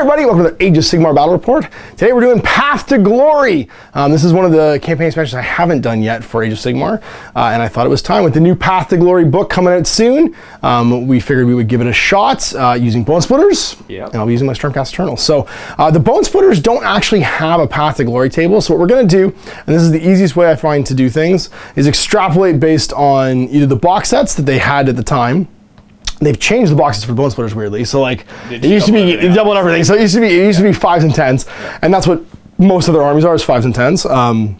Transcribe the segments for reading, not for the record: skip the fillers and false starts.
everybody, welcome to the Age of Sigmar Battle Report. Today we're doing Path to Glory. This is one of the campaign expansions I haven't done yet for Age of Sigmar, and I thought it was time with the new Path to Glory book coming out soon. We figured we would give it a shot using Bonesplitterz, and I'll be using my Stormcast Eternal. So the Bonesplitterz don't actually have a Path to Glory table, so what we're going to do, and this is the easiest way I find to do things, is extrapolate based on either the box sets that they had at the time. They've changed the boxes for Bonesplitterz weirdly, so like it used to be doubled everything. So it used to be 5s and 10s, and that's what most of their armies are, is 5s and 10s.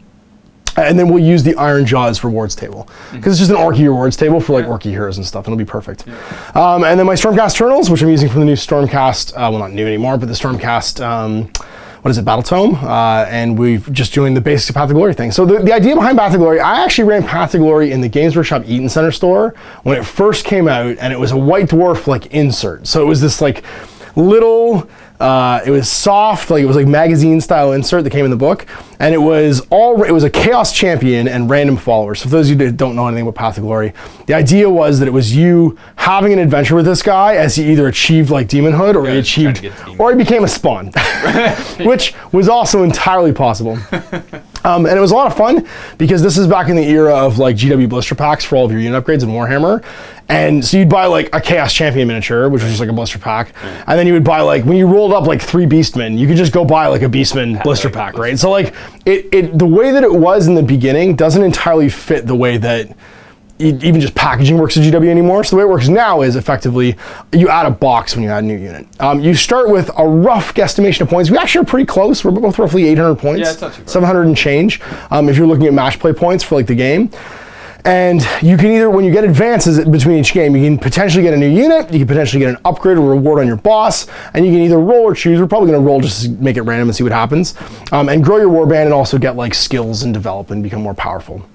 And then we'll use the Iron Jaws rewards table because it's just an Orky rewards table for like Orky heroes and stuff, and it'll be perfect. And then my Stormcast Eternals, which I'm using from the new Stormcast, well, not new anymore, but the Stormcast. What is it, Battle Tome, and we've just joined the basics of Path to Glory thing. So the idea behind Path to Glory, I actually ran Path to Glory in the Games Workshop Eaton Center store when it first came out, and it was a White Dwarf like insert. So it was this like little, it was soft, like it was like magazine style insert that came in the book, and it was a Chaos Champion and random followers. So for those of you that don't know anything about Path to Glory, the idea was that it was you having an adventure with this guy as he either achieved like demonhood or he became a spawn, which was also entirely possible. And it was a lot of fun because this is back in the era of like GW blister packs for all of your unit upgrades in Warhammer. And so you'd buy like a Chaos Champion miniature, which was just like a blister pack. And then you would buy like, when you rolled up like 3 Beastmen, you could just go buy like a Beastman blister pack, right? So like the way that it was in the beginning doesn't entirely fit the way that even just packaging works at GW anymore. So the way it works now is effectively you add a box when you add a new unit. You start with a rough guesstimation of points. We actually are pretty close. We're both roughly 800 points. Yeah, it's not too bad. 700 and change if you're looking at match play points for like the game. And you can either, when you get advances between each game, you can potentially get a new unit, you can potentially get an upgrade or reward on your boss, and you can either roll or choose. We're probably going to roll just to make it random and see what happens. And grow your warband and also get like skills and develop and become more powerful.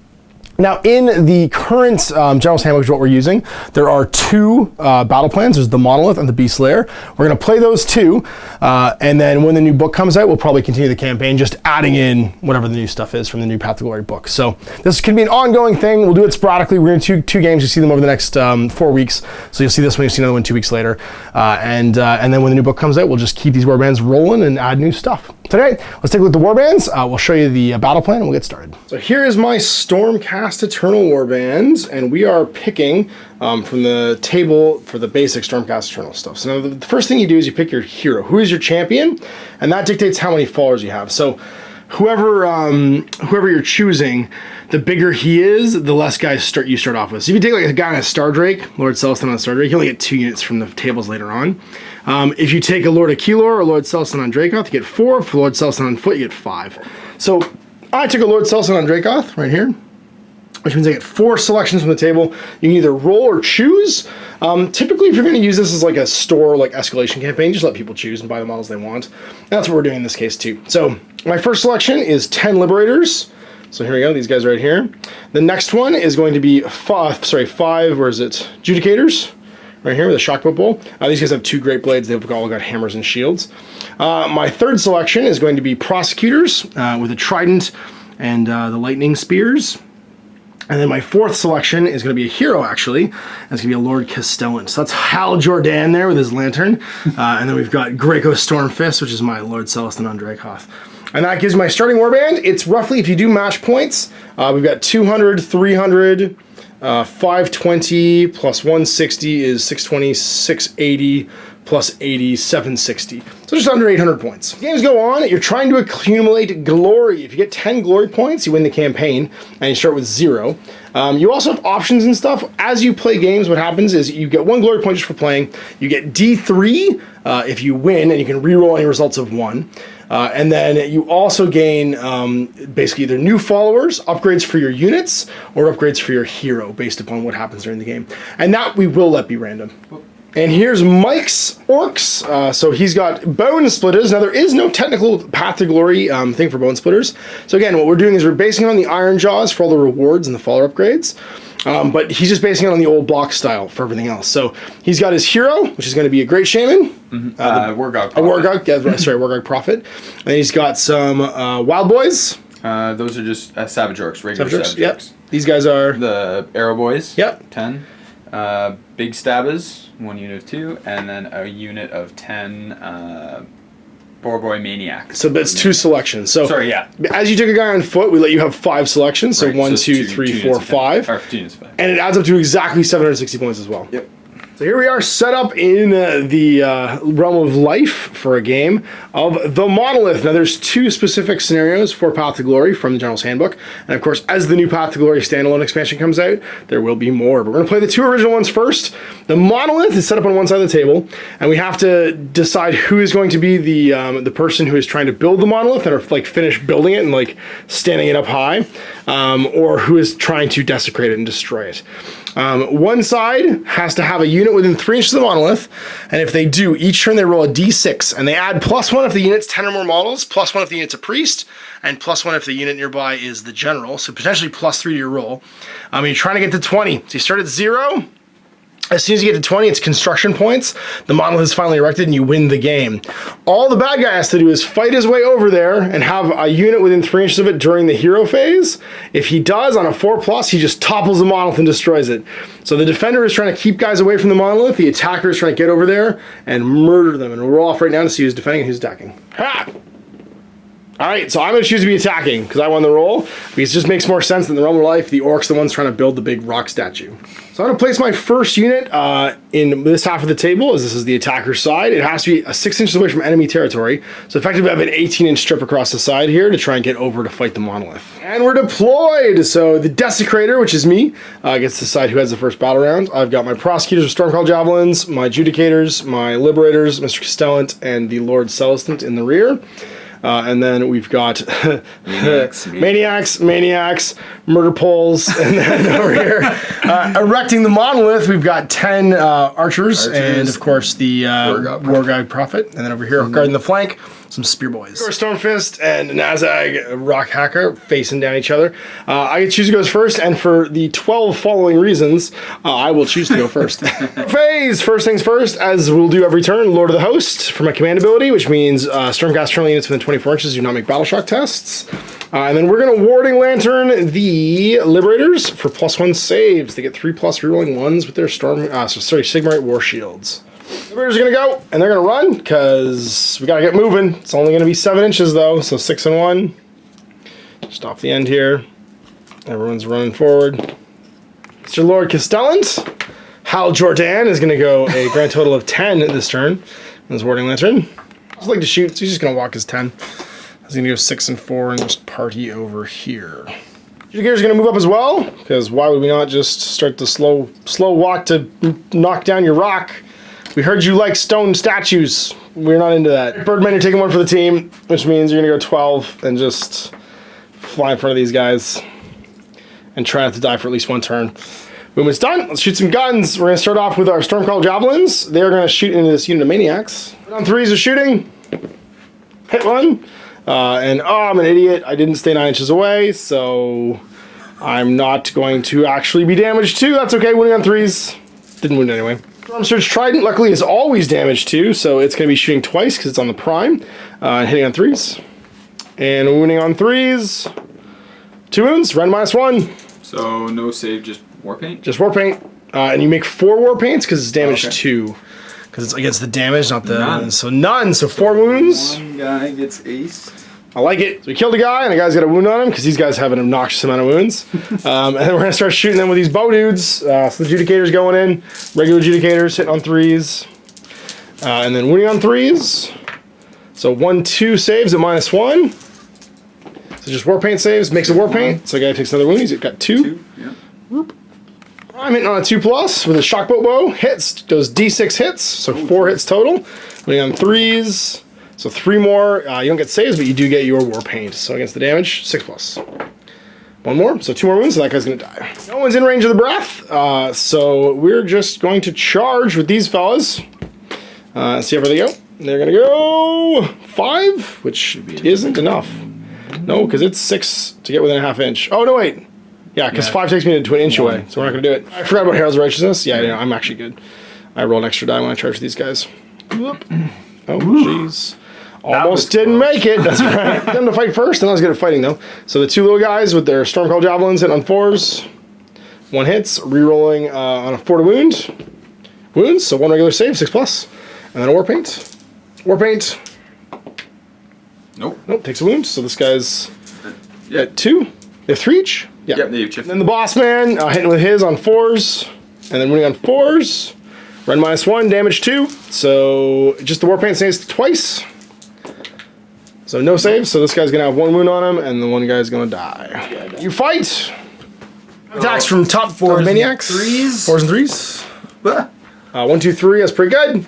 Now, in the current General's Handbook, what we're using, there are 2 battle plans. There's the Monolith and the Beast Slayer. We're going to play those 2, and then when the new book comes out, we'll probably continue the campaign, just adding in whatever the new stuff is from the new Path to Glory book. So this can be an ongoing thing. We'll do it sporadically. We're going to do 2 games. You'll see them over the next 4 weeks. So you'll see this one, you'll see another one 2 weeks later. And then when the new book comes out, we'll just keep these warbands rolling and add new stuff. Today, let's take a look at the warbands. We'll show you the battle plan and we'll get started. So here is my Stormcast Eternal warbands, and we are picking from the table for the basic Stormcast Eternal stuff. So now the first thing you do is you pick your hero. Who is your champion? And that dictates how many followers you have. So whoever you're choosing, the bigger he is, the less guys you start off with. So if you take like a guy on a Star Drake, Lord Celestant on Star Drake, you only get 2 units from the tables later on. If you take a Lord of Keylor or Lord Celestant on Dracoth, you get 4. For Lord Celestant on foot, you get 5. So I took a Lord Celestant on Dracoth right here, which means I get 4 selections from the table. You can either roll or choose. Typically, if you're going to use this as like a store, like escalation campaign, just let people choose and buy the models they want. And that's what we're doing in this case too. So my first selection is 10 Liberators. So here we go, these guys right here. The next one is going to be 5, where is it? Judicators, right here with a Shockbolt Bowl. These guys have 2 great blades. They've all got hammers and shields. My third selection is going to be Prosecutors with a Trident and the Lightning Spears. And then my 4th selection is going to be a hero, actually. That's going to be a Lord Castellan. So that's Hal Jordan there with his lantern. And then we've got Graco Stormfist, which is my Lord Celestant on Dracoth. And that gives me my starting warband. It's roughly, if you do match points, we've got 200, 300, 520 plus 160 is 620, 680 plus 80, 760. So just under 800 points. Games go on, you're trying to accumulate glory. If you get 10 glory points, you win the campaign, and you start with 0. You also have options and stuff. As you play games, what happens is you get 1 glory point just for playing. You get D3 if you win, and you can reroll any results of 1. And then you also gain basically either new followers, upgrades for your units, or upgrades for your hero based upon what happens during the game. And that we will let be random. And here's Mike's Orcs. So he's got Bonesplitterz. Now there is no technical Path to Glory thing for Bonesplitterz. So again, what we're doing is we're basing it on the Iron Jaws for all the rewards and the follower upgrades. But he's just basing it on the old block style for everything else. So he's got his hero, which is going to be a Great Shaman. Wargog. A Wargog, yeah, sorry, Wargog Prophet. And then he's got some Wild Boys. Those are just Savage Orcs, regular Savage Orcs. Yep. These guys are... The Arrow Boys. Yep. 10. Big Stabbers, 1 unit of 2. And then a unit of 10 Boy Maniac. So that's 2 selections. So Sorry, yeah. as you take a guy on foot, we let you have 5 selections. So Right, 1, so 2, two 3, units 4, of 5. Or 2 units of 5. And it adds up to exactly 760 points as well. Yep. So here we are set up in the realm of life for a game of the Monolith. Now there's 2 specific scenarios for Path to Glory from the General's Handbook. And of course, as the new Path to Glory standalone expansion comes out, there will be more. But we're going to play the 2 original ones first. The Monolith is set up on one side of the table, and we have to decide who is going to be the person who is trying to build the Monolith and are like finish building it and like standing it up high, or who is trying to desecrate it and destroy it. One side has to have a unit within 3 inches of the Monolith, and if they do, each turn they roll a d6, and they add +1 if the unit's 10 or more models, +1 if the unit's a priest, and +1 if the unit nearby is the general, so potentially +3 to your roll. You're trying to get to 20. So you start at 0. As soon as you get to 20, it's construction points. The monolith is finally erected and you win the game. All the bad guy has to do is fight his way over there and have a unit within 3 inches of it during the hero phase. If he does, on a 4+, he just topples the monolith and destroys it. So the defender is trying to keep guys away from the monolith. The attacker is trying to get over there and murder them. And we'll roll off right now to see who's defending and who's attacking. Ha! All right, so I'm going to choose to be attacking because I won the roll. Because it just makes more sense than the realm of life. The orcs are the ones trying to build the big rock statue. So I'm going to place my first unit in this half of the table, as this is the attacker's side. It has to be 6 inches away from enemy territory. So effectively I have an 18-inch strip across the side here to try and get over to fight the monolith. And we're deployed! So the Desecrator, which is me, gets to decide who has the first battle round. I've got my Prosecutors with Stormcall Javelins, my Judicators, my Liberators, Mr. Castellant, and the Lord Celestant in the rear. And then we've got maniacs, murder poles, and then over here, erecting the monolith, we've got 10 archers, and of course the Wargog Prophet, and then over here, guarding the flank, some spear boys. Of course, Stormfist and Nazag Rock Hacka facing down each other. I get to choose who goes first, and for the 12 following reasons, I will choose to go first. Phase, first things first, as we'll do every turn, Lord of the Host for my command ability, which means Stormcast turn units within 24 inches do not make battle shock tests. And then we're going to Warding Lantern the Liberators for +1 saves. They get 3+ rerolling 1s with their Sigmar War Shields. Liberators are going to go, and they're going to run, because we got to get moving. It's only going to be 7 inches, though, so 6 and 1. Just off the end here. Everyone's running forward. Mr. Lord Castellant. Hal Jordan is going to go a grand total of 10 this turn. And his Warding Lantern. I just like to shoot, so he's just going to walk his 10. He's going to go 6 and 4 and just party over here. Judicators are going to move up as well, because why would we not just start the slow walk to knock down your rock? We heard you like stone statues. We're not into that. Birdman, you're taking 1 for the team, which means you're going to go 12 and just fly in front of these guys and try not to die for at least 1 turn. Movement's done. Let's shoot some guns. We're going to start off with our Stormcall Javelins. They're going to shoot into this unit of maniacs. On 3s of shooting. Hit 1. And I'm an idiot. I didn't stay 9 inches away, so I'm not going to actually be damaged too. That's okay. Winning on 3s. Didn't win anyway. Storm Surge Trident, luckily, is always damaged too, so it's going to be shooting twice because it's on the prime. And hitting on 3s. And winning on 3s. 2 wounds, rend -1. So no save, just war paint? Just war paint. And you make 4 war paints because it's damaged 2. Because it's against the damage, not the... None. So none, so 4 wounds. 1 guy gets aced. I like it. So we killed a guy, and the guy's got a wound on him, because these guys have an obnoxious amount of wounds. And then we're going to start shooting them with these bow dudes. So the Judicators going in. Regular Judicators hitting on 3s. And then winning on 3s. So 1-2 saves at -1. So just war paint saves. Makes a war paint. So the guy takes another wound. He's got 2. Yeah. Whoop. I'm hitting on a 2+ with a shockbolt bow. Hits. Goes D6 hits. So 4 hits total. Winning on 3s. So 3 more, you don't get saves, but you do get your war paint. So against the damage, 6+. 1 more, so 2 more wounds, so that guy's gonna die. No one's in range of the breath, so we're just going to charge with these fellas. See how far they go. They're gonna go 5, which isn't enough. No, because it's 6 to get within a ½ inch. Oh, no, wait. Yeah, because 5 takes me to an inch away, so we're not gonna do it. I forgot about Herald's Righteousness. Yeah, I'm actually good. I roll an extra die when I charge these guys. Whoop. Oh, jeez. Almost didn't make it. That's right. Them to fight first, and I was good at fighting, though. So the 2 little guys with their Stormcall Javelins hit on 4s. 1 hits, re-rolling on a 4 to wound. Wounds, so 1 regular save, 6+. And then a war paint. War paint. Nope, takes a wound. So this guy's Yeah. at 2. They have 3 each? Yeah. Yep, they each have. And then the boss man, hitting with his on 4s. And then winning on 4s. Run -1, damage 2. So just the Warpaint saves twice. So no saves. So this guy's going to have 1 wound on him. And the one guy's going to die. You fight. Attacks from top 4 maniacs. 3s. 4s and 3s. Bah. 1, 2, 3. That's pretty good.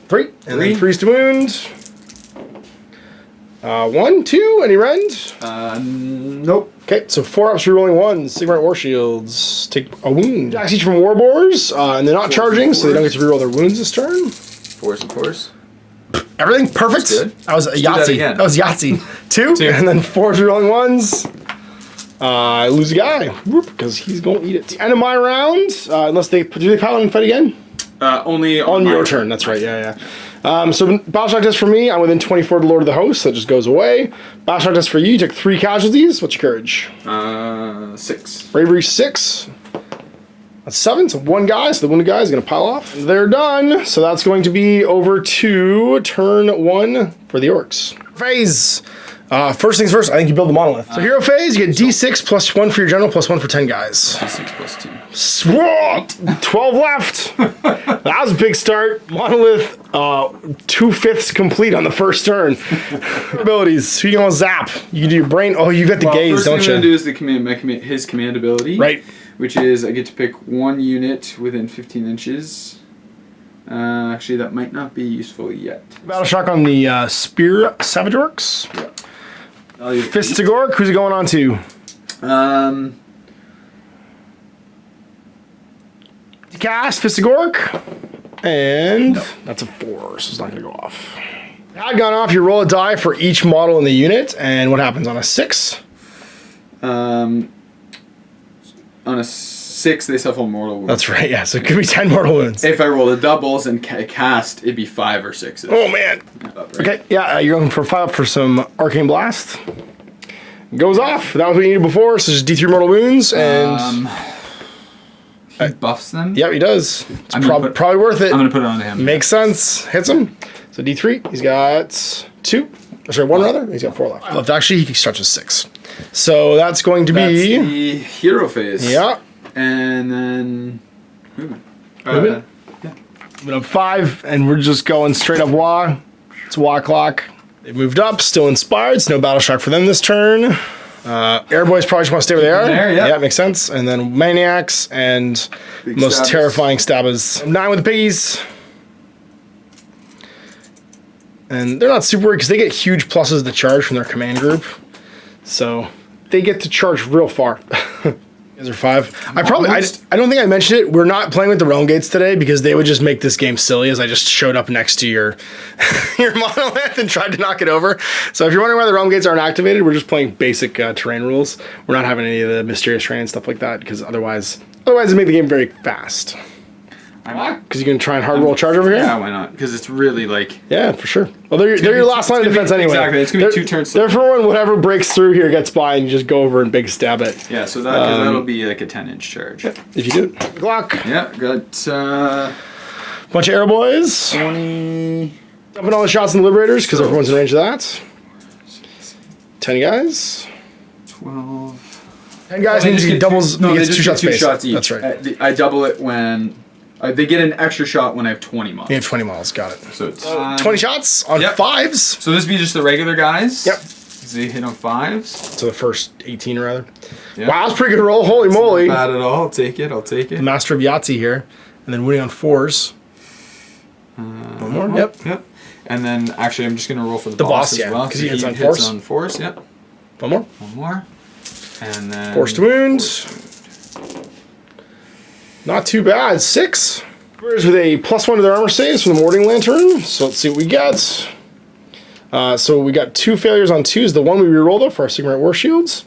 3. And then 3s to wound. 1, 2. Any rend? Nope. Okay, so 4 ups, you're rolling 1. Sigmar War Shields take a wound. Attacks each from Warboars, and they're not charging, so they don't get to reroll their wounds this turn. 4s and 4s. Everything perfect. That's good. That was a do that Yahtzee. again. That was Yahtzee. 2, and then 4 rolling 1s. I lose a guy, because he's going to eat it. End of my round, unless do they Paladin fight again? Only On your turn, that's right, yeah. So Battleshock test for me, I'm within 24 to Lord of the Host, so that just goes away. Battleshock test for you took 3 casualties. What's your courage? 6. Bravery 6. That's 7, so 1 guy, so the wounded guy is going to pile off. They're done, so that's going to be over to turn 1 for the orcs. Phase. First things first, I think you build the monolith. So hero phase, you get D6 plus 1 for your general, plus 1 for 10 guys. D6 plus 2. Swat! 12 left. That was a big start. Monolith, 2/5 complete on the first turn. Abilities. Who you gonna zap? You can do your brain. Oh, you got the gaze, first don't thing you? I'm gonna do is the his command ability. Right. Which is I get to pick 1 unit within 15 inches. Actually, that might not be useful yet. Battle shock on the Spear Savage Orcs. Yeah. Fistigork, who's it going on to? Cast Fistigork. And that's a 4, so it's not going to go off. Had gone off, you roll a die for each model in the unit, and what happens on a 6? On a 6, they suffer mortal wounds. That's right, yeah, so it could be 10 mortal wounds. If I roll the doubles and cast, it'd be 5 or 6. Oh, man. Okay, yeah, you're going for 5 up for some Arcane Blast. Goes off. That was what you needed before, so just D3 mortal wounds, and... he buffs them? Yep, he does. It's probably worth it. I'm going to put it on him. Makes sense. Hits him. So D3, he's got 2. Sorry, 1 rather. He's got 4 left. Actually, he starts with 6. So that's going to That's be... the hero phase. Yeah. And then... Movement. Movement? Yeah. We have 5, and we're just going straight up Wa. It's Wa clock. They moved up, still inspired. It's no battle shock for them this turn. Airboys probably just want to stay where they are. There, yeah. Yeah, makes sense. And then Maniacs and Big most stabbers. terrifying stabbers. 9 with the piggies. And they're not super worried because they get huge pluses to charge from their command group. So they get to charge real far. Guys are 5. I don't think I mentioned it. We're not playing with the realm gates today because they would just make this game silly as I just showed up next to your monolith and tried to knock it over. So if you're wondering why the realm gates aren't activated, we're just playing basic terrain rules. We're not having any of the mysterious terrain and stuff like that because otherwise it make the game very fast. Because you can try and hard roll charge over here? Yeah, why not? Because it's really like... Yeah, for sure. Well, they're your last line of defense anyway. Exactly, it's going to be 2 turns. Therefore, when whatever breaks through here gets by and you just go over and big stab it. Yeah, so that'll be like a 10-inch charge. Yeah, if you do it. Glock. Yeah, got... Bunch of airboys. 20... Dumping all the shots in the Liberators because everyone's in range of that. 10 guys. 12... 10 guys means he doubles. No, he they gets just 2 get 2 shots shots space. each. That's right. I double it when... they get an extra shot when I have 20 models. You have 20 models, got it. So it's... 20 shots on 5s. So this would be just the regular guys? Yep. They hit on 5s. So the first 18 rather. Yep. Wow, that's a pretty good roll. Holy moly. Not bad at all. I'll take it. The master of Yahtzee here. And then winning on 4s. One more. Yep. And then actually I'm just going to roll for the boss as yeah, well. because he hits on 4s. Yep. One more. One more. And then... Forced wound. Not too bad. 6. With a +1 to their armor saves from the Warding Lantern. So let's see what we get. So we got 2 failures on 2s. The one we rerolled up for our Sigmar War Shields.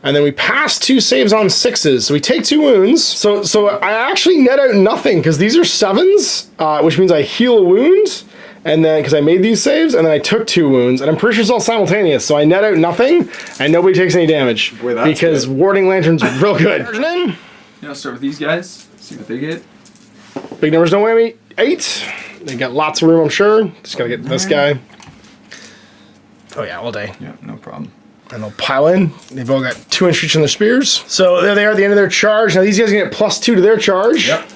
And then we passed 2 saves on 6s. So we take 2 wounds. So I actually net out nothing because these are 7s, which means I heal a wound. And then, because I made these saves, and then I took 2 wounds, and I'm pretty sure it's all simultaneous, so I net out nothing, and nobody takes any damage. Boy, that's because good. Warding Lantern's real good. Yeah, I'll start with these guys, see what they get. Big numbers, no whammy. 8. They got lots of room, I'm sure. Just gotta get this guy. Oh yeah, all day. Yeah, no problem. And they'll pile in. They've all got 2 inch reach on their spears. So there they are at the end of their charge. Now these guys get +2 to their charge. Yep.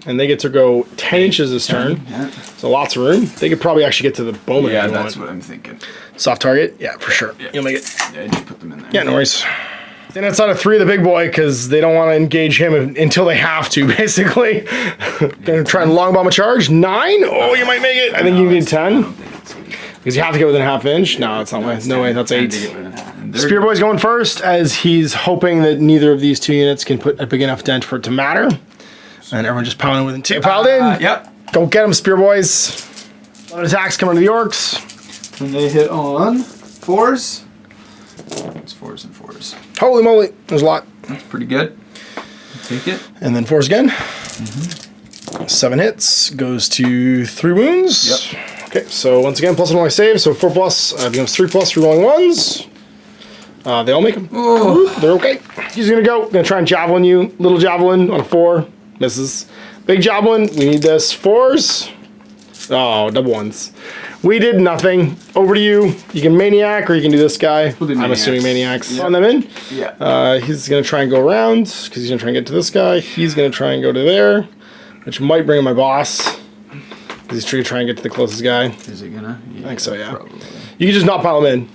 And they get to go 10 inches this turn. Yeah. So lots of room. They could probably actually get to the bowman. Yeah, if you that's want. what I'm thinking. Soft target? Yeah, for sure. Yeah. You'll make it. Yeah, just put them in there. Yeah, no worries. Then outside of 3 of the big boy, because they don't want to engage him until they have to, basically. Gonna try and long bomb a charge. 9? Oh, you might make it. I think you need 10. Because you have to get within a ½ inch. No, it's not way. No way, that's 8. Spear Boy's going first, as he's hoping that neither of these 2 units can put a big enough dent for it to matter. And everyone just pounding within 2. Piled in. Yep. Go get them, Spear Boys. A lot of attacks coming to the orcs. And they hit on 4s. It's 4s and 4s. Holy moly, there's a lot. That's pretty good. Take it. And then 4s again. 7 hits, goes to 3 wounds. Yep. Okay, so once again, +1 on my save, so 4+ becomes 3+, re-rolling 1s. They all make them. Oh. They're okay. He's gonna try and javelin you. Little javelin on a 4, misses. Big javelin, we need this. 4s. Oh, double 1s. We did nothing. Over to you. You can maniac, or you can do this guy. We'll do I'm assuming maniacs. Yeah. On them in. Yeah. He's gonna try and go around, because he's gonna try and get to this guy. He's gonna try and go to there, which might bring in my boss. He's trying to try and get to the closest guy. Is it gonna? Yeah, I think so, yeah. Probably. You can just not pile him in.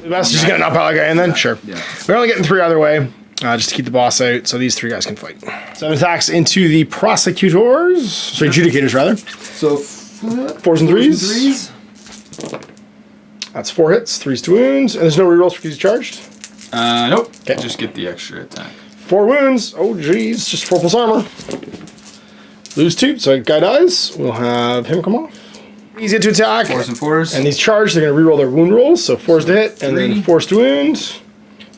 The best is just gonna not pile a guy in then? Sure. Yeah. We're only getting 3 either way, just to keep the boss out, so these 3 guys can fight. 7 attacks into the prosecutors. Sorry, adjudicators, rather. So, 4s and 3s. That's 4 hits, 3s to wounds, and there's no rerolls because he's charged. Nope. Okay. Just get the extra attack. 4 wounds. Oh, geez. Just 4+ armor. Lose 2, so guy dies. We'll have him come off. Easy to attack. 4s and 4s. And these charged, they're going to reroll their wound rolls. So 4s to hit, and then 4s to wound.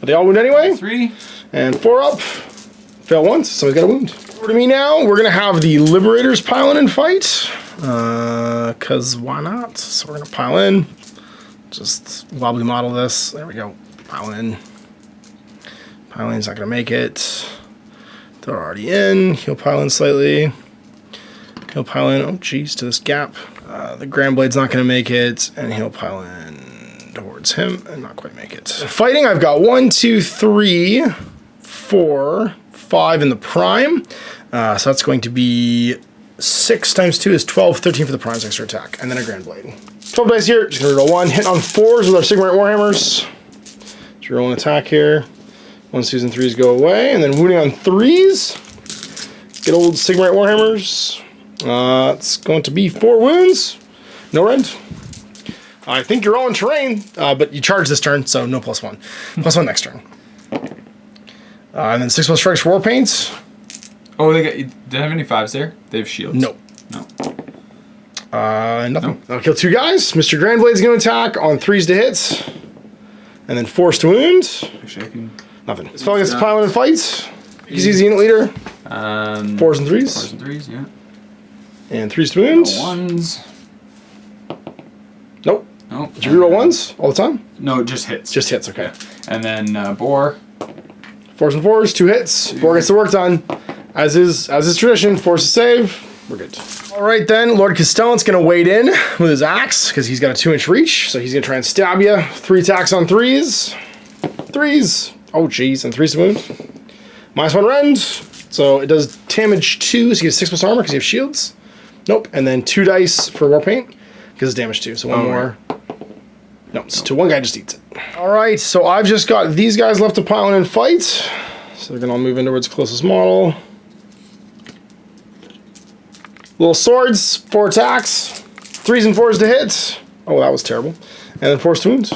But they all wound anyway. 3. And 4 up. Fail once, so he's got a wound. Over to me now. We're going to have the Liberators pile in and fight. Because why not? So we're going to pile in. Just wobbly model this. There we go. Pile in. Pile in's not going to make it. They're already in. He'll pile in slightly. He'll pile in, oh geez, to this gap. The Grand Blade's not going to make it, and he'll pile in towards him and not quite make it. Fighting, I've got 1, 2, 3, 4, 5 in the prime. So that's going to be 6 times 2 is 12, 13 for the prime's extra attack, and then a Grand Blade. 12 dice here, just going to roll 1. Hit on 4s with our Sigmar Warhammers. Just roll an attack here. 1s, 2s, and 3s go away, and then wounding on 3s. Good old Sigmar Warhammers. It's going to be 4 wounds. No rend. I think you're all in terrain, but you charge this turn, so no +1. +1 next turn. And then 6+ strikes for war paints. Oh, do they have any 5s there? They have shields. No. No. Nothing. No. I'll kill 2 guys. Mr. Grandblade's going to attack on 3s to hit. And then 4s to wound. Actually, I can... Nothing. This fellow gets to pile in and fight. He's the unit leader. 4s and 3s. 4s and 3s, yeah. And 3s to wound. 1s. Nope. Nope. Did you reroll 1s all the time? No, just hits. Just hits, okay. Yeah. And then Boar. 4s and 4s, 2 hits. Boar gets the work done. As is tradition, force to save. We're good. All right then, Lord Castellan's gonna wade in with his axe because he's got a 2-inch reach. So he's gonna try and stab you. 3 attacks on 3s. 3s. Oh geez, and 3s to wound. -1 rend. So it does damage 2, so you get 6+ armor because you have shields. Nope. And then 2 dice for war paint because it's damage 2. So 1 more. No, it's 2. 1 guy just eats it. All right, so I've just got these guys left to pile in and fight. So they're gonna all move in towards the closest model. Little swords, 4 attacks, 3s and 4s to hit. Oh, that was terrible. And then 4s to wound.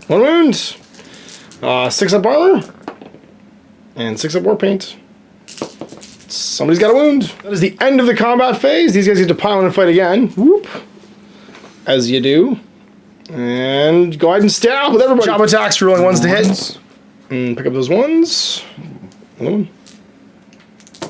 1 wound. 6 up armor. And 6 up war paint. Somebody's got a wound. That is the end of the combat phase. These guys get to pile in and fight again. Whoop. As you do. And go ahead and stab with everybody. Chop attacks, rolling 1s to hit. And pick up those 1s. Another one.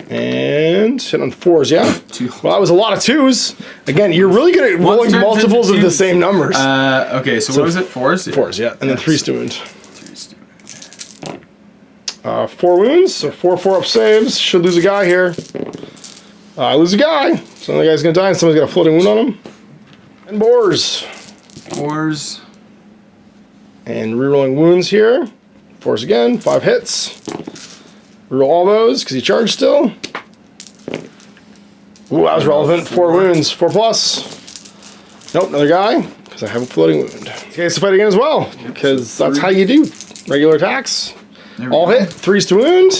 And hit on 4s, yeah? 2. Well, that was a lot of 2s. Again, you're really good at rolling multiples of the same numbers. Okay, so what was it? 4s? 4s, yeah. And then 3s to wound. 3s to wound. 4 wounds, so 4 up saves. Should lose a guy here. I lose a guy. So the guy's going to die and someone's got a floating wound on him. And boars. 4s. And rerolling wounds here. Force again, 5 hits. Reroll all those, because he charged still. Ooh, that was relevant. 4 wounds, 4 plus. Nope, another guy, because I have a floating wound. Okay, so fight again as well, because that's how you do regular attacks. All hit, 3s to wound.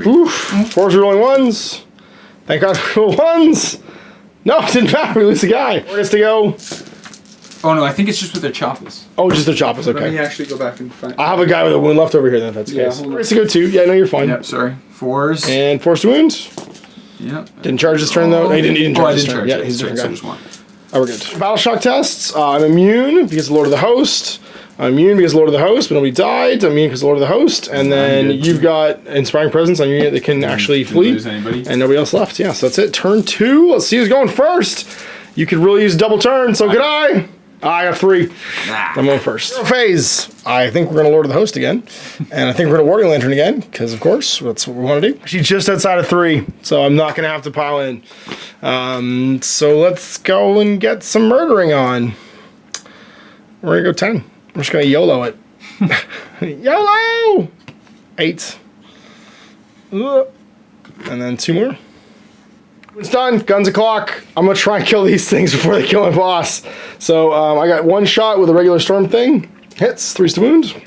Oof, 4s rerolling 1s. Thank God for reroll 1s. No, it didn't matter, we lose the guy. 4 gets to go. Oh no, I think it's just with their choppers. Oh, just their choppers, okay. Let me actually go back and find. I have a guy with a wound left over here then, if that's the case. 4 gets to go 2. Yeah, no, you're fine. Yep, sorry. 4s. And 4s to wound. Yep. Didn't charge this turn though. No, he didn't charge this turn. Yeah, he's a different guy. So just 1. Oh, we're good. Battle shock tests. I'm immune because of Lord of the Host. I'm immune because of Lord of the Host, but nobody died. I'm immune because of Lord of the Host. And then you've got Inspiring Presence on your unit that can actually flee. Lose anybody. And nobody else left. Yeah, so that's it. Turn 2. Let's see who's going first. You could really use a double turn, so could I. I got 3. I'm going first. Phase. I think we're going to Lord of the Host again. And I think we're going to Warding Lantern again, because of course, that's what we want to do. She's just outside of 3, so I'm not going to have to pile in. So let's go and get some murdering on. We're going to go 10. I'm just going to YOLO it. YOLO! 8. And then 2 more. It's done. Guns o'clock. I'm going to try and kill these things before they kill my boss. So I got 1 shot with a regular storm thing. Hits, 3s to wound.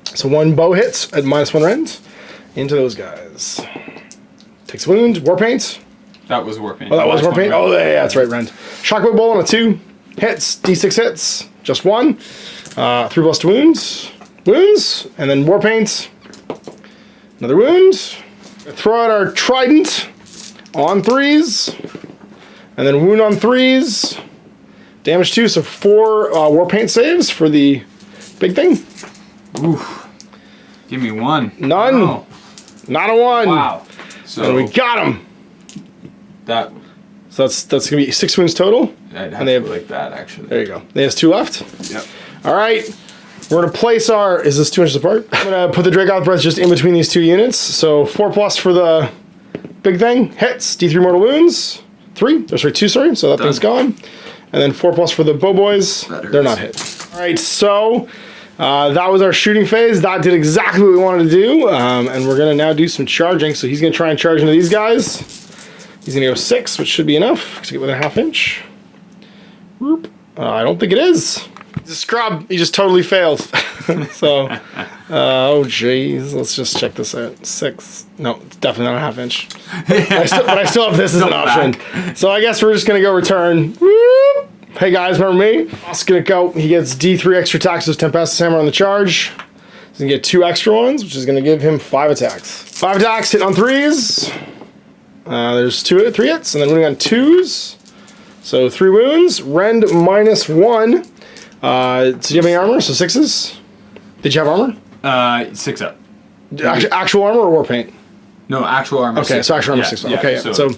So 1 bow hits at -1 rend. Into those guys. Takes a wound. War paint. That was war paint. Oh, that was war paint? Oh, yeah, that's right, rend. Shockwave bolt on a 2. Hits. D6 hits. Just 1. 3 plus to wounds. Wounds. And then war paint. Another wound. Throw out our trident. On 3s, and then wound on 3s, damage 2, so 4 war paint saves for the big thing. Oof. Give me 1. None. No. Not a 1. Wow. So and we got him. That. So that's gonna be 6 wounds total. I'd have and they have, to like that actually. There you go. They have 2 left. Yep. All right. We're gonna place our. Is this 2 inches apart? I'm gonna put the Dragoth Breath just in between these 2 units. So 4 plus for the big thing. Hits. D3 mortal wounds. 3. Oh, sorry, 2. Sorry. So that thing's gone. And then 4 plus for the bow boys. They're not hit. All right. So that was our shooting phase. That did exactly what we wanted to do. And we're gonna now do some charging. So he's gonna try and charge into these guys. He's gonna go 6, which should be enough to get within a ½ inch. Whoop. I don't think it is. He's a scrub. He just totally failed. So, oh jeez. Let's just check this out. 6. No, it's definitely not a ½ inch. But I still have this as an option. So I guess we're just gonna go return. Whoop. Hey guys, remember me? Boss gonna go. He gets D3 extra attacks with Tempestus Hammer on the charge. He's gonna get 2 extra ones, which is gonna give him 5 attacks. 5 attacks, hit on 3s. There's 3 hits, and then wounding on 2s. So 3 wounds. Rend -1. So do you have any armor? So 6s? Did you have armor? 6 up. Actual armor or war paint? No, actual armor. Okay, so actual armor 6. Yeah, okay, so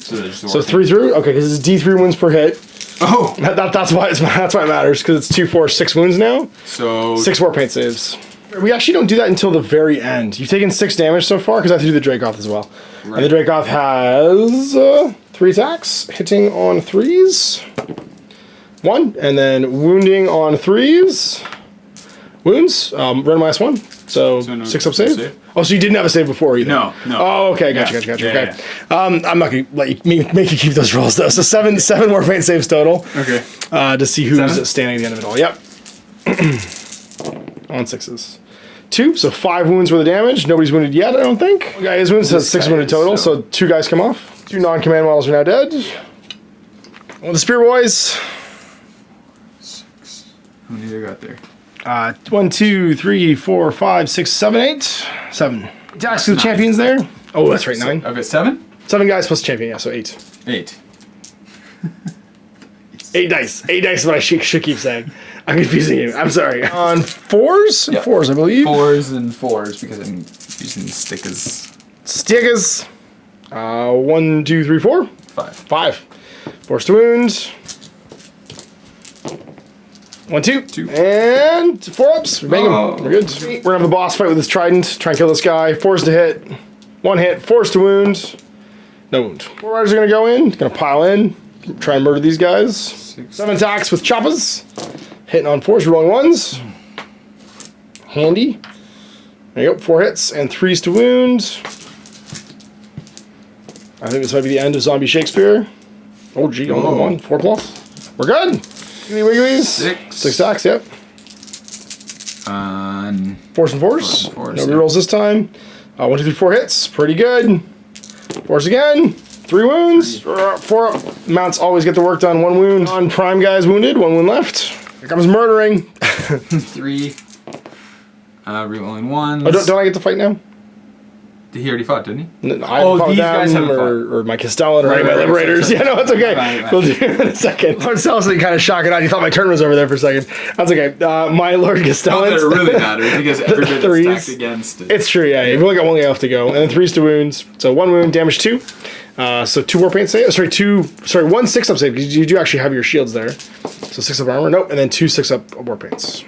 3 through. Okay, because it's D3 wounds per hit. Oh, That's why it matters, because it's 2, 4, 6 wounds now. So 6 war paint saves. We actually don't do that until the very end. You've taken 6 damage so far, because I have to do the Dracoth as well. Right. And the Dracoth has 3 attacks, hitting on 3s. 1, and then wounding on 3s. Wounds, rend -1. So no 6 up save. Oh, so you didn't have a save before either? No. Oh, okay, gotcha. Okay. I'm not gonna let you make you keep those rolls though. So 7 war paint saves total. Okay. To see who's standing at the end of it all. Yep. On 6s. 2, so 5 wounds worth of damage. Nobody's wounded yet, I don't think. One guy is wounded, so 6 wounded total. So 2 guys come off. 2 non-command models are now dead. Well, the Spear Boys. 6. How many do I got there? 1, 2, 3, 4, 5, 6, 7, 8. 7. Attacks to the champions there. Oh, that's right, 9. I've got 7? 7 guys plus champion, yeah, so 8. 8. 8 dice. 8 dice is what I should keep saying. I'm confusing you. I'm sorry. On 4s? Yep. 4s, I believe. 4s and 4s because I'm using stickers. Stickers. 1, 2, 3, 4. 5. Force to wound. 1, 2. And 4 ups. Bang him. We're good. We're gonna have the boss fight with his trident. Try and kill this guy. 4s to hit. 1 hit. 4s to wound. No wound. 4 riders are gonna go in. Gonna pile in. Try and murder these guys. 7 attacks with choppers. Hitting on 4s, rolling 1s. Handy. There you go, 4 hits and 3s to wound. I think this might be the end of Zombie Shakespeare. Oh, gee, only 1. 4 plus. We're good. Wiggly wigglies. 6 stacks, yep. Force and force. No rerolls this time. 1, 2, 3, 4 hits. Pretty good. Force again. 3 wounds. 4 mounts always get the work done. 1 wound. On prime guys wounded. 1 wound left. Here comes murdering. 3. Rerolling 1s. Oh, don't I get to fight now? He already fought, didn't he? No, these guys haven't fought. Or my Castellan or any of my Liberators. Yeah, no, it's okay. Right. We'll do it in a second. Lord Celestant kind of shocked it out. You thought my turn was over there for a second. That's okay. My Lord Castellan. Not that it really matters because every bit is stacked against it. It's true, yeah. You've only got 1 guy left to go. And then 3s to wounds. So 1 wound, damage 2. So 2 war paint save. Sorry, 1 6-up save because you do actually have your shields there. So 6 up armor. Nope. And then 2 6-up war paints.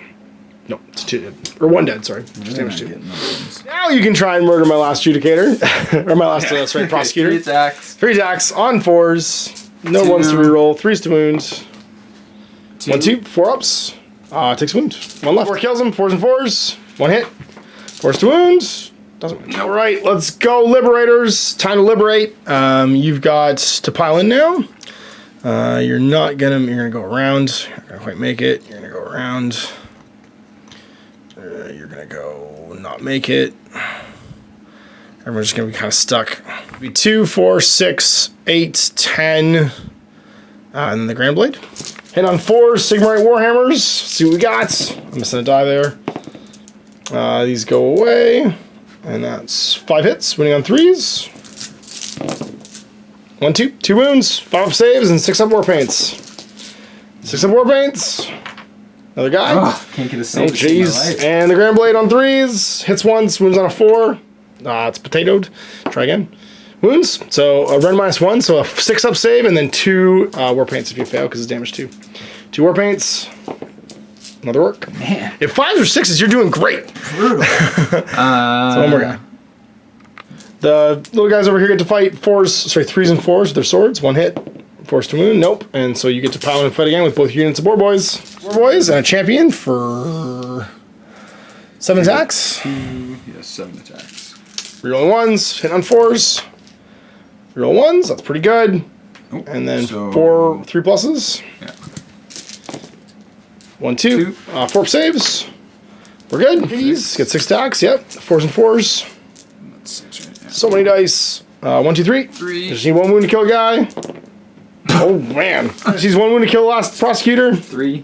No, it's 2 dead. Or 1 dead, sorry. Just damage 2. Now you can try and murder my last Judicator. Or my last Prosecutor. 3 attacks. 3 attacks on 4s. No 1s to reroll. 3s to wound. 1, 2. 4 ups. Takes wound. 1 left. 4 kills him. 4s and 4s. 1 hit. 4s to wound. Doesn't win. All right, let's go, Liberators. Time to liberate. You've got to pile in now. You're not gonna. You're gonna go around. You're not gonna quite make it. You're gonna go around. You're gonna go not make it. Everyone's just gonna be kind of stuck. Be 2, 4, 6, 8, 10, and then the Grand Blade. Hit on 4 Sigmar Warhammers. See what we got. I'm missing a die there. These go away, and that's 5 hits. Winning on 3s. 1, 2, 2 wounds, 5 up saves, and 6 up war paints. 6 up war paints. Another guy. Oh, can't get a save. Oh, jeez. And the Grand Blade on 3s. Hits once, wounds on a 4. It's potatoed. Try again. Wounds. So a run -1, so a 6-up save, and then 2 war paints if you fail, because it's damage 2. 2 war paints. Another work. Man. If 5s or 6s, you're doing great. Brutal. So 1 more guy. The little guys over here get to fight 3s and 4s with their swords. 1 hit. Forced to wound, nope. And so you get to pile in and fight again with both units of boar boys. Boar boys and a champion for 7 attacks. 7 attacks. Rerolling 1s, hit on 4s. Reroll 1s, that's pretty good. Nope. And then 4 3 pluses. Yeah. 1, 2. 4 saves. We're good. Please get 6 attacks. Yep. 4s and 4s. That's 6 right now. So many dice. 1, 2, 3. 3. Just need 1 wound to kill a guy. Oh man. She's 1 wound to kill the last prosecutor. 3.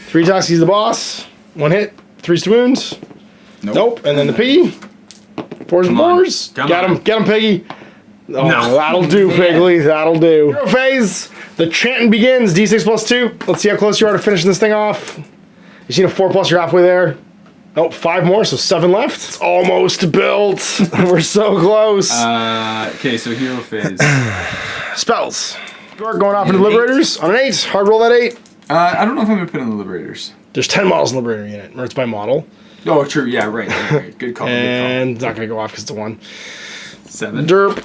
3 attacks, he's the boss. 1 hit, 3s to wounds. Nope. And then the P. 4s and 4s. Get him, Piggy. Oh, no. That'll do, Piggly. That'll do. Hero phase. The chanting begins. D6 plus 2. Let's see how close you are to finishing this thing off. You seen a 4 plus, you're halfway there. Oh, 5 more, so 7 left. It's almost built. We're so close. Okay, so hero phase. Spells. Going off into Liberators on an 8. Hard roll that 8. I don't know if I'm going to put in the Liberators. There's 10 models in the Liberator unit. Or it's by model. Oh, true. Yeah, right. Good call. And it's not going to go off because it's a 1. 7. Derp.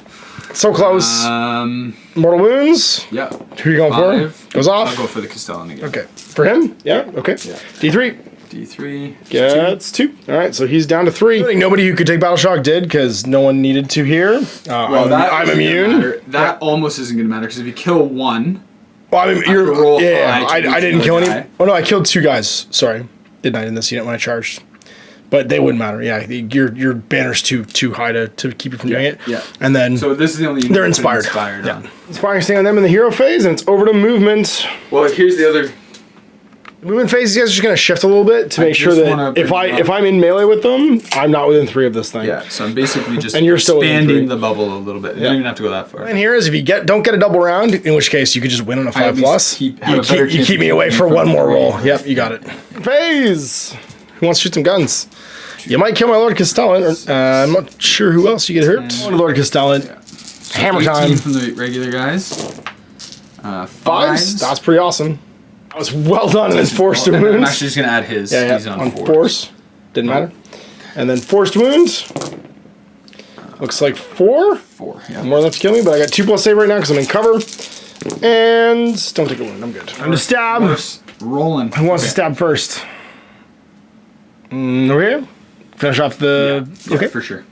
So close. Mortal wounds. Yeah. Who are you going 5. For? Goes off. I'll go for the Castellan again. Okay. For him? Yeah. Okay. Yeah. D3. D3. Gets 2. All right, so he's down to 3. Nobody who could take Battle Shock did because no one needed to here. Well, I'm immune. That almost isn't going to matter because if you kill 1, well, I mean, I didn't kill any. Oh no, I killed 2 guys. Sorry, didn't I in this unit when I charged? But they wouldn't matter. Yeah, your banner's too high to keep you from doing it. Yeah. And then so this is the only unit they're inspired. Yeah. Inspiring staying on them in the hero phase, and it's over to movement. Well, here's the other. Movement phase, you guys are just going to shift a little bit to make sure that if I'm in melee with them, I'm not within 3 of this thing. Yeah, so I'm basically just and you're still expanding the bubble a little bit. You don't even have to go that far. And here is if you don't get a double round, in which case you could just win on a 5 plus. You keep me away for 1 more roll. Yep, you got it. Phase! Who wants to shoot some guns? You might kill my Lord Castellan. I'm not sure who else you get hurt. Lord Castellan. Yeah. So hammer time. From the regular guys. 5s. That's pretty awesome. That was well done and then forced to wounds. I'm actually just going to add his. Yeah. He's on force. Didn't matter. And then forced wounds. Looks like 4. 4, yeah. More left to kill me, but I got 2 plus save right now because I'm in cover. And don't take a wound. I'm good. I'm to stab. Rolling. Who wants to stab first? Over here. Finish off the... Yeah, for sure.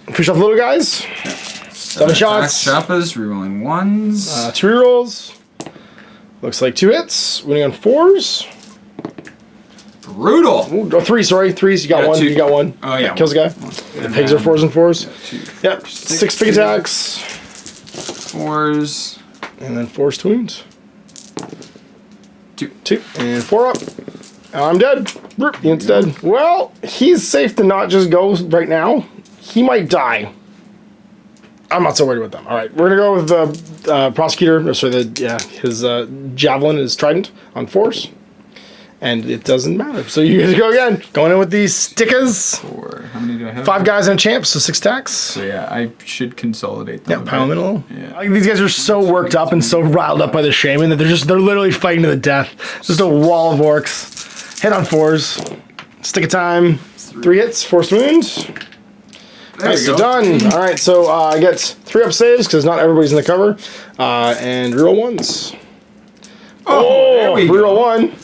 Finish off the little guys. Yeah. 7 shots. Chappas, rerolling 1s. 2 rerolls. Looks like 2 hits. Winning on 4s. Brutal. Ooh, 3, sorry. 3s. You got 1. 2. You got 1. Oh, yeah. Kills a guy. The pigs are 4s and 4s. Yeah, 2, 6 pig attacks. 4s. And then 4s to wounds. 2. 2. And 4 up. I'm dead. Unit's dead. Well, he's safe to not just go right now. He might die. I'm not so worried about them. All right, we're gonna go with the prosecutor. His javelin is trident on 4s, and it doesn't matter. So you get to go again. Going in with these stickers. 4. How many do I have? 5 guys and a champ, so 6 attacks. So yeah, I should consolidate them. Yeah, pile them in a little. Yeah. Like, these guys are so worked up and so riled up by the shaman that they're literally fighting to the death. Just a wall of orcs. Hit on 4s. Stick of time. 3 hits. Forced wounds. Nice, so done. All right, so I get 3 up saves because not everybody's in the cover, and reroll 1s. Oh, reroll 1.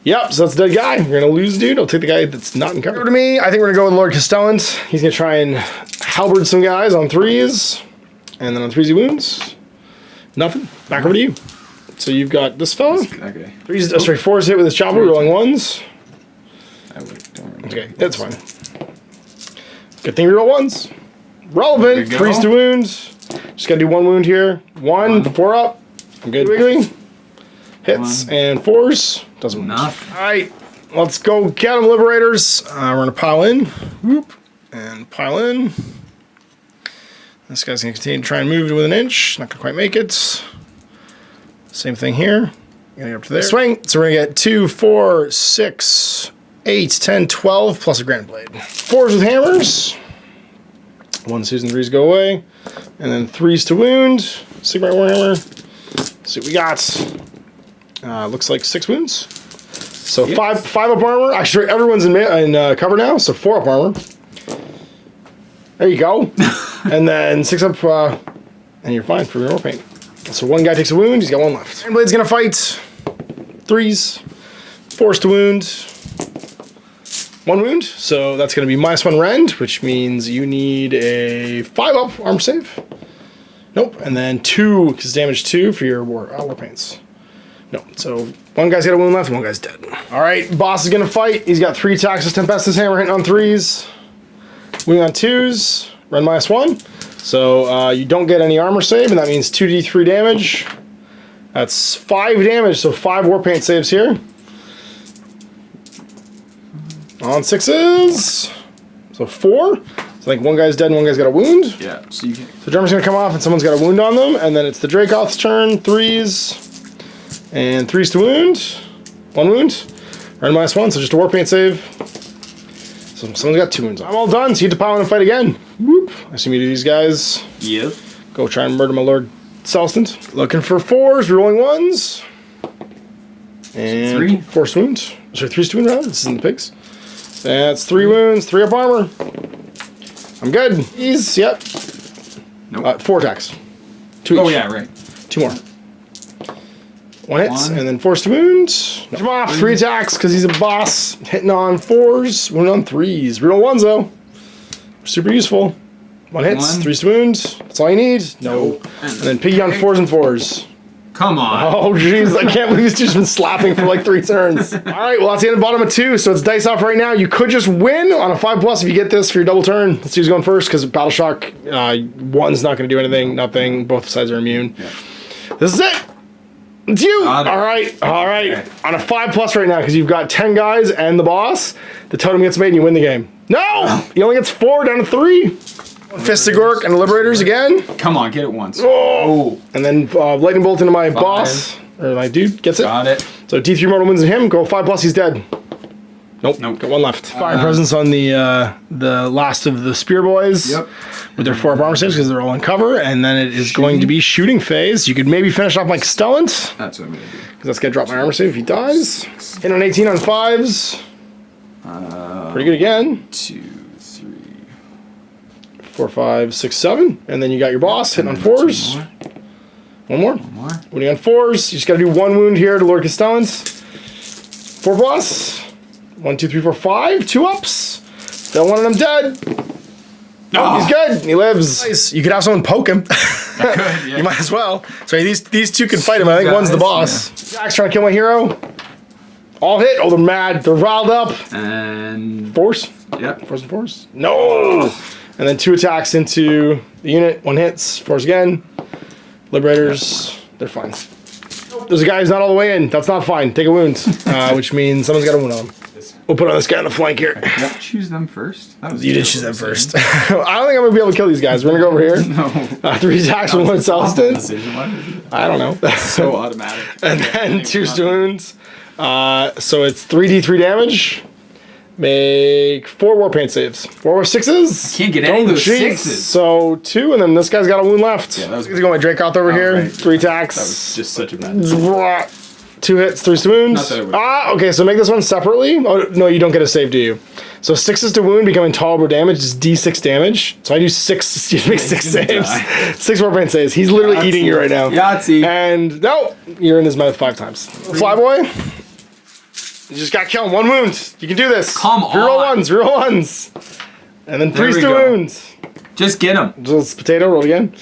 Yep, so that's a dead guy. We're gonna lose, dude. I'll take the guy that's not in cover. Over to me. I think we're gonna go with Lord Castellant. He's gonna try and halberd some guys on 3s, and then on 3s he wounds. Nothing. Back over to you. So you've got this fella. Okay. 4s hit with his chopper, rolling 1s. Don't Okay, that's fine. Good thing we roll 1s. Relevant. 3s to wound. Just gotta do 1 wound here. 1, 4 up. I'm good. Wiggly. Hits 1. and 4s. Doesn't wound. Enough. Alright, let's go get them, Liberators. We're gonna pile in. Whoop. And pile in. This guy's gonna continue to try and move within an inch. Not gonna quite make it. Same thing here. Getting up to there. Swing. So we're gonna get 2, 4, 6, 8, 10, 12, plus a Grand Blade. 4s with hammers. 1s, 2s, and 3s go away. And then 3s to wound. Sigmar Warhammer. Let's see what we got. Looks like 6 wounds. So 5 up armor. Actually, everyone's in cover now, so 4 up armor. There you go. And then 6 up, and you're fine for your war paint. So 1 guy takes a wound, he's got 1 left. Grand Blade's gonna fight. 3s. 4s to wound. 1 wound, so that's going to be -1 rend, which means you need a 5 up armor save. Nope, and then 2, because damage 2 for your war paints. No, so 1 guy's got a wound left and 1 guy's dead. All right, boss is going to fight. He's got 3 attacks with Tempestus Hammer hitting on 3s. Wound on 2s, rend -1. So you don't get any armor save, and that means 2d3 damage. That's 5 damage, so 5 war paint saves here. On 6s. So 4. So I think 1 guy's dead and 1 guy's got a wound. Yeah, so you can... So Drummer's going to come off and someone's got a wound on them. And then it's the Dracoth's turn. 3s. And 3s to wound. 1 wound. Rend -1, so just a war paint save. So someone's got 2 wounds. I'm all done, so you get to pile in and fight again. Whoop. I assume you do these guys. Yep. Go try and murder my Lord Celestant. Looking for 4s, rolling 1s. And 3. 4 wounds. Sorry, 3s to wound rather. This is in the pigs. That's 3 wounds, 3 up armor. I'm good. Ease, yep. Nope. 4 attacks. 2 each. Oh, yeah, right. 2 more. 1 hits, and then 4s to wound. Knock him off. 3 attacks, because he's a boss. Hitting on 4s, wound on 3s. Real 1s, though. Super useful. 1 hits, 3s to wound. That's all you need. No. And then piggy on 4s and 4s. Come on. Oh, jeez. I can't believe he's just been slapping for like 3 turns. All right, well, that's the end of the bottom of 2, so it's dice off right now. You could just win on a 5+ if you get this for your double turn. Let's see who's going first, because Battle Shock, 1's not going to do anything. Nothing. Both sides are immune. Yeah. This is it. It's you. All right. Okay. On a 5+ right now, because you've got 10 guys and the boss, the totem gets made and you win the game. No! He only gets 4 down to 3. Fistigork and the Liberators again. Come on, get it once. Oh! And then Lightning Bolt into my boss. Or my dude gets it. Got it. So D3 mortal wounds in him. Go 5+, he's dead. Nope. Got 1 left. Fire presence on the last of the Spear Boys. Yep. With their 4 armor saves because they're all in cover. And then it is going to be shooting phase. You could maybe finish off like Stellant. That's what I'm going to do. Because that's going to drop my armor save if he dies. Hit on 18 on 5s. Pretty good again. 2, 3. 4, 5, 6, 7. And then you got your boss hitting on 4s. 1 more. Winning on 4s. You just got to do 1 wound here to Lord Castellant. 4+. 1, 2, 3, 4, 5. 2 ups. Then one of them dead. Oh, he's good. He lives. Nice. You could have someone poke him. I could, yeah. You might as well. So these two can fight him. I think one's the boss. Yeah. Jack's trying to kill my hero. All hit. Oh, they're mad. They're riled up. And force. Yep. Force. No. And then 2 attacks into the unit. 1 hits. Force again. Liberators. They're fine. There's a guy who's not all the way in. That's not fine. Take a wound, which means someone's got a wound on him. We'll put on this guy on the flank here. Did I choose them first? You did choose them first. I don't think I'm going to be able to kill these guys. We're going to go over here. No. 3 attacks from 1 Celestant. I don't know. So automatic. And then 2 wounds. So it's 3d3 damage. Make 4 war paint saves. 4 war 6s. Can't get any of those 6s. So 2, and then this guy's got a wound left. Yeah, that was He's going my Dracoth over here. Right. 3 attacks. That was just such a bad decision. 2 hits, 3 wounds. Okay, so make this one separately. Oh, no, you don't get a save, do you? So 6s to wound become intolerable damage. It's d6 damage. So I do 6. You make 6 saves. 6 war paint saves. He's literally eating you right now. Yahtzee. And no, you're in his mouth 5 times. Flyboy. You just got killed. 1 wound. You can do this. Come on. Reroll ones. And then priest to wounds. Just get him. Just potato. Roll again.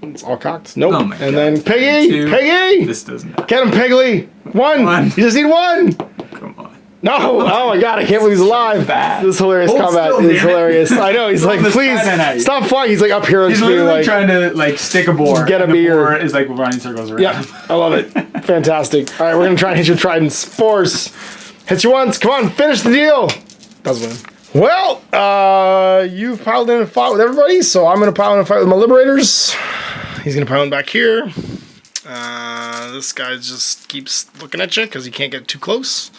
It's all cocked. Nope. Oh my and God. then Peggy. 2. Peggy. This doesn't happen. Get him, Peggy. 1. You just need 1. Come on. No. Oh my God. I can't believe he's alive. Bad. This hilarious combat is hilarious. I know. He's like, please stop flying. He's like up here. He's literally trying to like stick a boar. Get a beer. The boar is like running circles around. Yeah. I love it. Fantastic. All right. We're going to try and hit your tridents. Force. Hits you once. Come on, finish the deal. Does win. Well, you've piled in a fight with everybody, so I'm going to pile in a fight with my liberators. He's going to pile in back here. This guy just keeps looking at you because he can't get too close.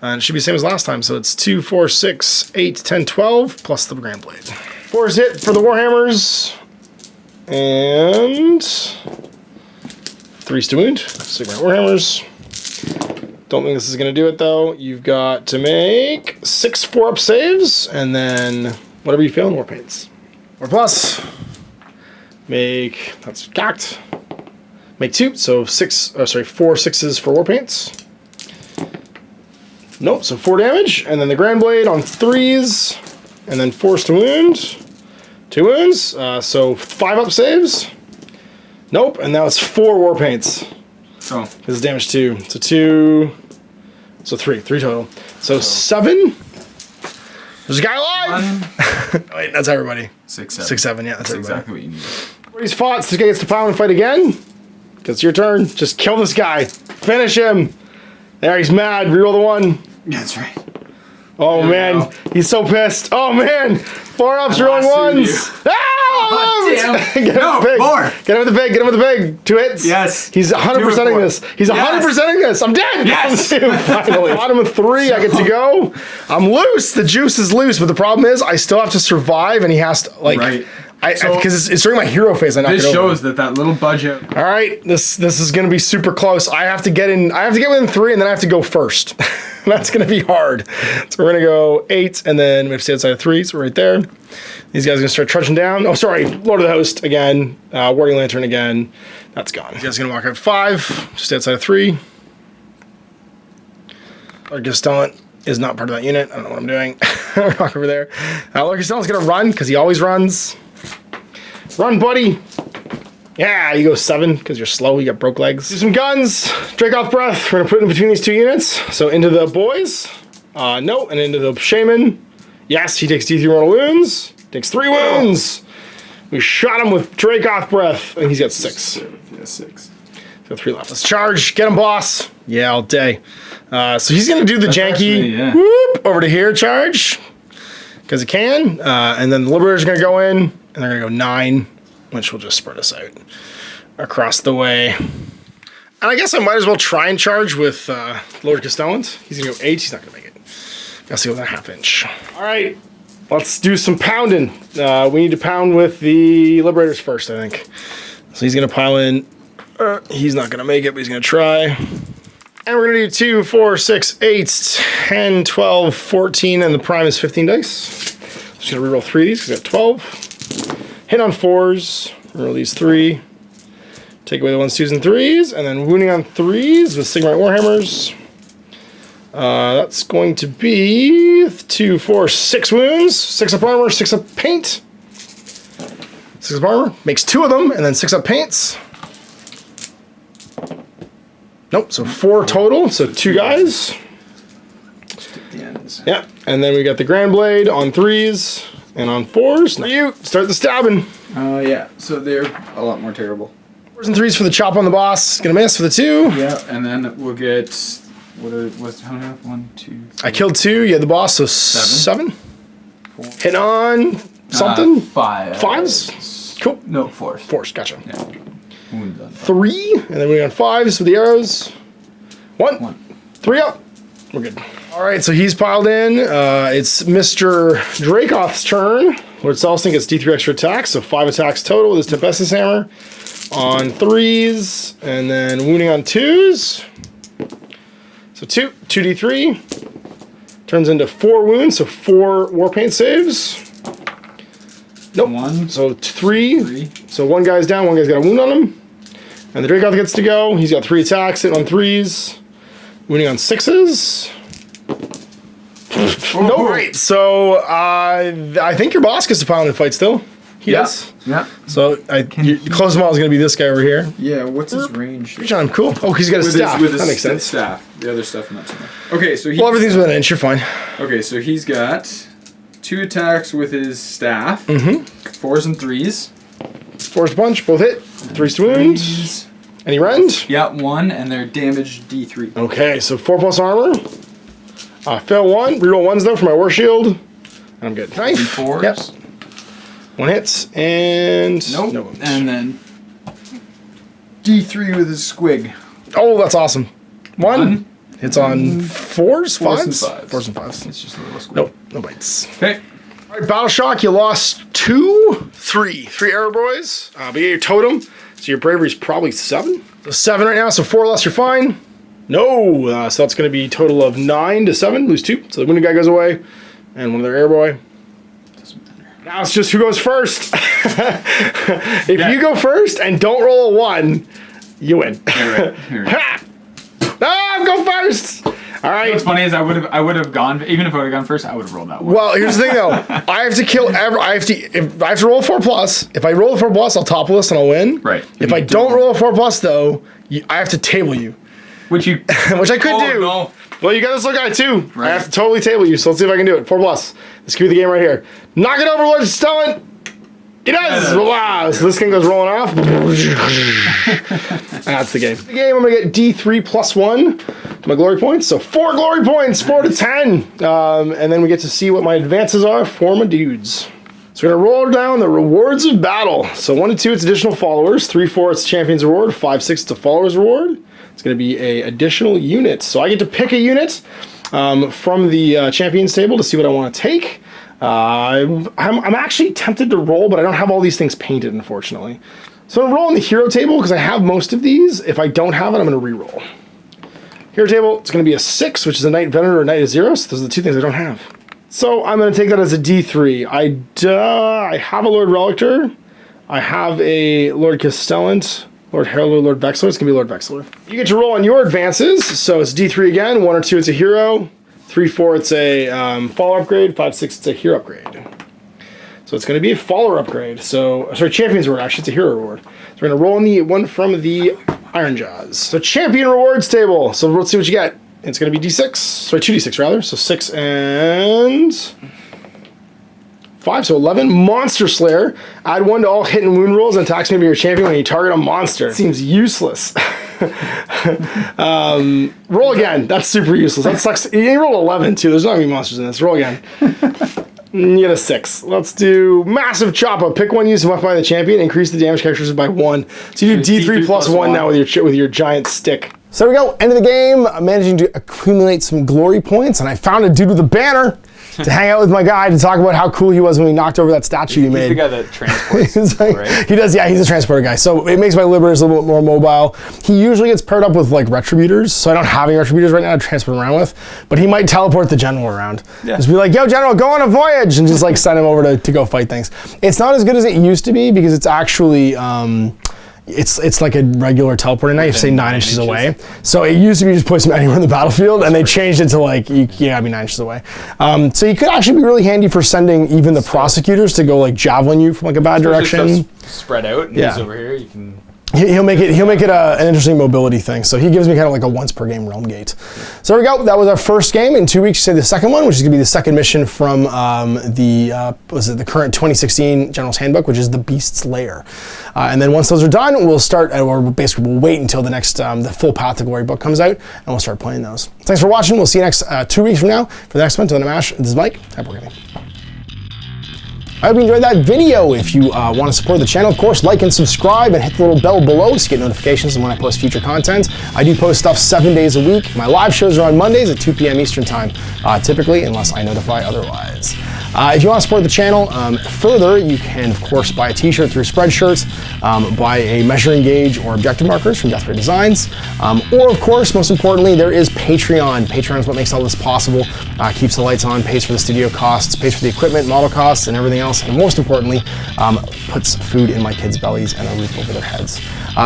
And it should be the same as last time, so it's 2, 4, 6, 8, 10, 12, plus the Grand Blade. 4 is hit for the Warhammers. And 3's to wound. Sigmar Warhammers. Don't think this is going to do it, though. You've got to make 6 4-up saves, and then whatever you fail in war paints. Or plus. Make, that's cocked. Make 2, so 4 6s for war paints. Nope, so 4 damage, and then the Grand Blade on 3s, and then force to wound. 2 wounds, so 5-up saves. Nope, and now it's 4 war paints. So this is damage 2. So 2. So 3 total. So 7. There's a guy alive. Wait, that's everybody. 6, 7. 6, 7. Yeah, that's everybody. Exactly what you need. Everybody's fought. So this guy gets to pound and fight again. Because it's your turn. Just kill this guy. Finish him. There, he's mad. Reroll the 1. That's right. Oh man, he's so pissed. Oh man, 4-ups, rolling 1s. Ah! Damn. Get him with the pig. More. Get him with the pig. Get him with the pig. 2 hits. Yes. He's 100%ing this. He's 100%ing this. I'm dead. Yes. Finally. Bottom of 3. I get to go. I'm loose. The juice is loose, but the problem is I still have to survive, and he has to like. Right. Because it's during my hero phase. I knock it over. This shows that little budget. All right, this is gonna be super close. I have to get within 3, and then I have to go first. That's gonna be hard. So we're gonna go 8, and then we have to stay outside of 3. So we're right there. These guys are gonna start trudging down. Oh, sorry, Lord of the Host again. Warding Lantern again. That's gone. These guys are gonna walk out 5, just outside of 3. Our Gestallant is not part of that unit. I don't know what I'm doing. Walk over there. Lord Gestallant's gonna run because he always runs. Run, buddy. Yeah, you go 7 because you're slow. You got broke legs. Do some guns. Dracoth Breath. We're going to put it in between these 2 units. So into the boys. No. And into the shaman. Yes, he takes D3 mortal wounds. Takes 3 wounds. We shot him with Dracoth Breath. And he's got 6. Yeah, 6. Got 3 left. Let's charge. Get him, boss. Yeah, all day. So he's going to do the janky whoop over to here charge. Because he can. And then the Liberators are going to go in. And they're going to go 9, which will just spread us out across the way. And I guess I might as well try and charge with Lord Gestallant. He's going to go 8. He's not going to make it. Gotta see what that half-inch. All right, let's do some pounding. We need to pound with the Liberators first, I think. So he's going to pile in. He's not going to make it, but he's going to try. And we're going to do 2, 4, 6, 8, 10, 12, 14, and the prime is 15 dice. Just going to reroll 3 of these because I got 12. Hit on 4s, roll these 3, take away the 1s, 2s, and 3s, and then wounding on 3s with Sigmar Warhammers. That's going to be 2, 4, 6 wounds, 6 up armor, 6 up paint. 6 up armor, makes 2 of them, and then 6 up paints. Nope, so 4 total, so 2 guys. Yeah, and then we got the Grand Blade on 3s and on 4s. Now you start the stabbing. Yeah, so they're a lot more terrible. 4s and 3s for the chop on the boss. Gonna miss for the 2. Yeah, and then we'll get what's how many? 1, 2, 3. I killed 2. You had the boss, so 7. 4. Hitting on something. 5. 5s. Cool. No, 4s. 4s. Gotcha. Yeah. 3, and then we got 5s with the arrows. 1. 3 up. We're good. All right, so he's piled in. It's Mr. Dracoth's turn. Lord Celestant gets D3 extra attacks, so 5 attacks total with his Tempestus Hammer on 3s, and then wounding on 2s. So 2d3 turns into 4 wounds, so 4 Warpaint saves. Nope. 1. So 3. So 1 guy's down, 1 guy's got a wound on him. And the Dracoth gets to go. He's got 3 attacks, hitting on 3s, wounding on 6s. No, right. So I think your boss gets to pile in fight still. He does. Yeah. So your closest model is going to be this guy over here. Yeah. What's his range? Reach on him. Cool. Oh, he's got a staff. That makes sense. Staff. The other stuff not so much. Okay, so well, everything's within an inch. You're fine. Okay, so he's got 2 attacks with his staff. 4s and 3s. 4s punch. Both hit. 3s to wounds. Any rend? Yeah, 1, and they're damage D3. Okay, so 4 plus armor. Fail 1. Reroll 1s though for my war shield. And I'm good. Knife. 4s. Yep. 1 hits and nope. No wounds. And then D3 with his squig. Oh, that's awesome. 1 hits on 4s, 5s? 4s and 5s. It's just a little squig. Nope, no bites. Okay. All right, Battle Shock, you lost 3 arrow boys. But you get your totem, so your bravery's probably 7. So 7 right now, so 4 less, you're fine. No, so that's going to be a total of 9 to 7, lose 2. So the wounded guy goes away, and one of their air boy. Doesn't matter. Now it's just who goes first. If you go first and don't roll a 1, you win. Right. Go first. All right. What's funny is I would have gone, even if I would have gone first, I would have rolled that 1. Well, here's the thing though. I have to kill if I have to roll a 4+. If I roll a 4+, I'll top list and I'll win. Right. If I don't roll a 4+ though, I have to table you. Which I could do. No. Well, you got this little guy too. Right. I have to totally table you, so let's see if I can do it. 4+. This could be the game right here. Knock it over, Lord Stellan. He does. Wow. So this thing goes rolling off. That's the game. The game, I'm going to get D3 plus 1 to my glory points. So 4 glory points, 4 to 10. And then we get to see what my advances are for my dudes. So we're going to roll down the rewards of battle. So 1 to 2, it's additional followers. 3, 4, it's champion's reward. 5, 6, it's a follower's reward. It's going to be a additional unit. So I get to pick a unit from the champions table to see what I want to take. I'm actually tempted to roll, but I don't have all these things painted, unfortunately. So I'm rolling the hero table because I have most of these. If I don't have it, I'm going to re-roll. Hero table, it's going to be a 6, which is a Knight Veteran or a Knight of 0. So those are the 2 things I don't have. So I'm going to take that as a D3. I have a Lord Relictor. I have a Lord Castellant. Lord Herald, Lord Vexler. It's going to be Lord Vexler. You get to roll on your advances. So it's D3 again. 1 or 2, it's a hero. 3, 4, it's a follower upgrade. 5, 6, it's a hero upgrade. So it's going to be a follower upgrade. So, sorry, champion's reward. Actually, it's a hero reward. So we're going to roll on the one from the Iron Jaws. So champion rewards table. So let's see what you get. It's going to be D6. Sorry, 2D6 rather. So 6 and 5, so 11. Monster Slayer. Add 1 to all hit and wound rolls and attacks maybe your champion when you target a monster. Seems useless. Roll again. That's super useless. That sucks. You roll 11 too. There's not going to be monsters in this. Roll again. You get a 6. Let's do Massive Choppa. Pick 1 used to weapon by the champion. Increase the damage characteristics by 1. So you do D3 plus 1 now with your giant stick. So there we go. End of the game. I'm managing to accumulate some glory points, and I found a dude with a banner to hang out with my guy to talk about how cool he was when we knocked over that statue he made. He's the guy that transports, right? He does, yeah, he's a transporter guy. So it makes my Liberators a little bit more mobile. He usually gets paired up with like Retributors, so I don't have any Retributors right now to transport him around with, but he might teleport the General around. Yeah. Just be like, yo, General, go on a voyage, and just like send him over to go fight things. It's not as good as it used to be because it's actually, it's like a regular teleporting knife, say 9 inches away. So it used to be just place them anywhere in the battlefield, and they changed it to like you gotta be 9 inches away. So you could actually be really handy for sending even the prosecutors to go like javelin you from like a bad direction. Spread out, and he's over here. You can. He'll make it an interesting mobility thing. So he gives me kind of like a once per game realm gate. So there we go. That was our first game. In 2 weeks, say the second one, which is gonna be the second mission from the current 2016 General's Handbook, which is the Beast's Lair. And then once those are done, we'll start, or basically we'll wait until the next the full Path to Glory book comes out, and we'll start playing those. Thanks for watching. We'll see you next 2 weeks from now for the next one. Till then, I'm Ash. This is Mike. Happy Wargaming. I hope you enjoyed that video. If you want to support the channel, of course, like and subscribe and hit the little bell below so you get notifications when I post future content. I do post stuff 7 days a week. My live shows are on Mondays at 2 p.m. Eastern time, typically, unless I notify otherwise. If you want to support the channel further, you can, of course, buy a t-shirt through Spreadshirt, buy a measuring gauge or objective markers from Death Ray Designs, or, of course, most importantly, there is Patreon. Patreon is what makes all this possible, keeps the lights on, pays for the studio costs, pays for the equipment, model costs, and everything else, and most importantly, puts food in my kids' bellies and a roof over their heads.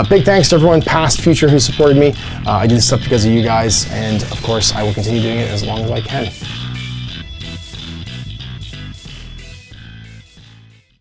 Big thanks to everyone, past, future, who supported me. I do this stuff because of you guys, and, of course, I will continue doing it as long as I can.